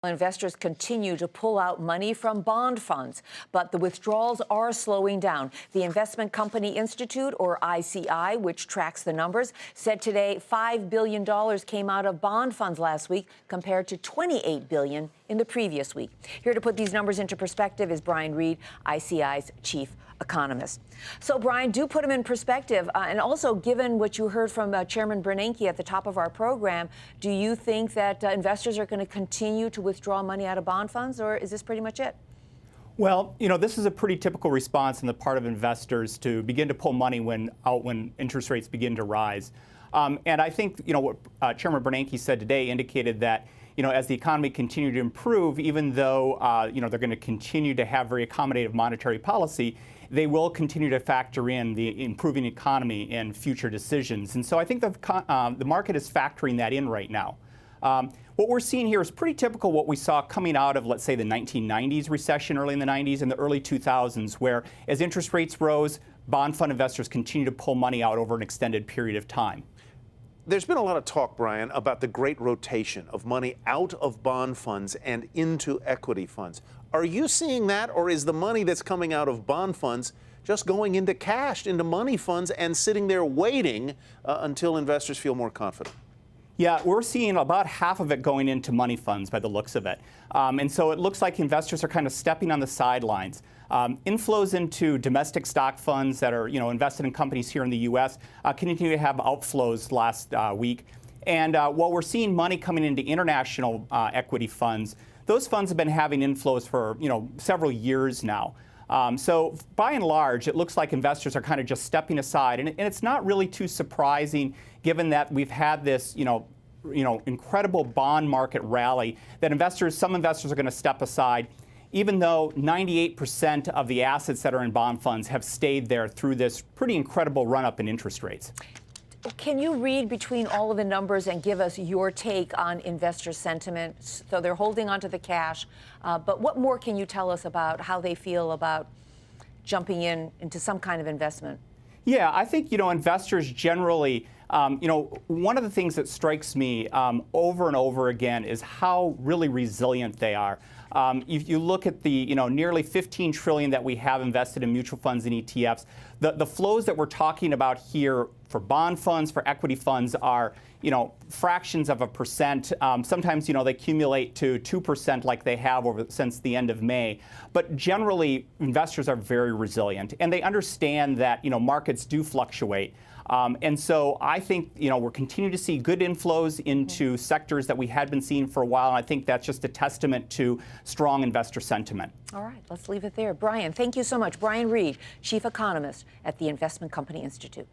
Investors continue to pull out money from bond funds, but the withdrawals are slowing down. The Investment Company Institute, or ICI, which tracks the numbers, said today $5 billion came out of bond funds last week compared to $28 billion in the previous week. Here to put these numbers into perspective is Reid, ICI's chief economist. So, Brian, do put them in perspective. And also, given what you heard from Chairman Bernanke at the top of our program, do you think that investors are going to continue to withdraw money out of bond funds, or is this pretty much it? Well, this is a pretty typical response on the part of investors to begin to pull money when interest rates begin to rise. And I think, what Chairman Bernanke said today indicated that, as the economy continued to improve, even though, they're going to continue to have very accommodative monetary policy, they will continue to factor in the improving economy in future decisions. And so I think the market is factoring that in right now. What we're seeing here is pretty typical what we saw coming out of, let's say, the 1990s recession, early in the 90s, and the early 2000s, where as interest rates rose, bond fund investors continue to pull money out over an extended period of time. There's been a lot of talk, Brian, about the great rotation of money out of bond funds and into equity funds. Are you seeing that, or is the money that's coming out of bond funds just going into cash, into money funds, and sitting there waiting until investors feel more confident? Yeah, we're seeing about half of it going into money funds by the looks of it. And so it looks like investors are kind of stepping on the sidelines. Inflows into domestic stock funds that are, invested in companies here in the U.S. Continue to have outflows last week. And while we're seeing money coming into international equity funds, those funds have been having inflows for, several years now. So by and large, it looks like investors are kind of just stepping aside. And it's not really too surprising, given that we've had this, incredible bond market rally, that some investors are going to step aside, even though 98% of the assets that are in bond funds have stayed there through this pretty incredible run-up in interest rates. Can you read between all of the numbers and give us your take on investor sentiment? So they're holding onto the cash, but what more can you tell us about how they feel about jumping into some kind of investment? Yeah, I think, investors generally, one of the things that strikes me over and over again is how really resilient they are. If you look at the, nearly $15 trillion that we have invested in mutual funds and ETFs, the flows that we're talking about here for bond funds, for equity funds are, fractions of a percent. Sometimes, they accumulate to 2% like they have since the end of May. But generally, investors are very resilient, and they understand that, markets do fluctuate. And so I think, we're continuing to see good inflows into sectors that we had been seeing for a while. And I think that's just a testament to strong investor sentiment. All right, let's leave it there. Brian, thank you so much. Brian Reid, chief economist at the Investment Company Institute.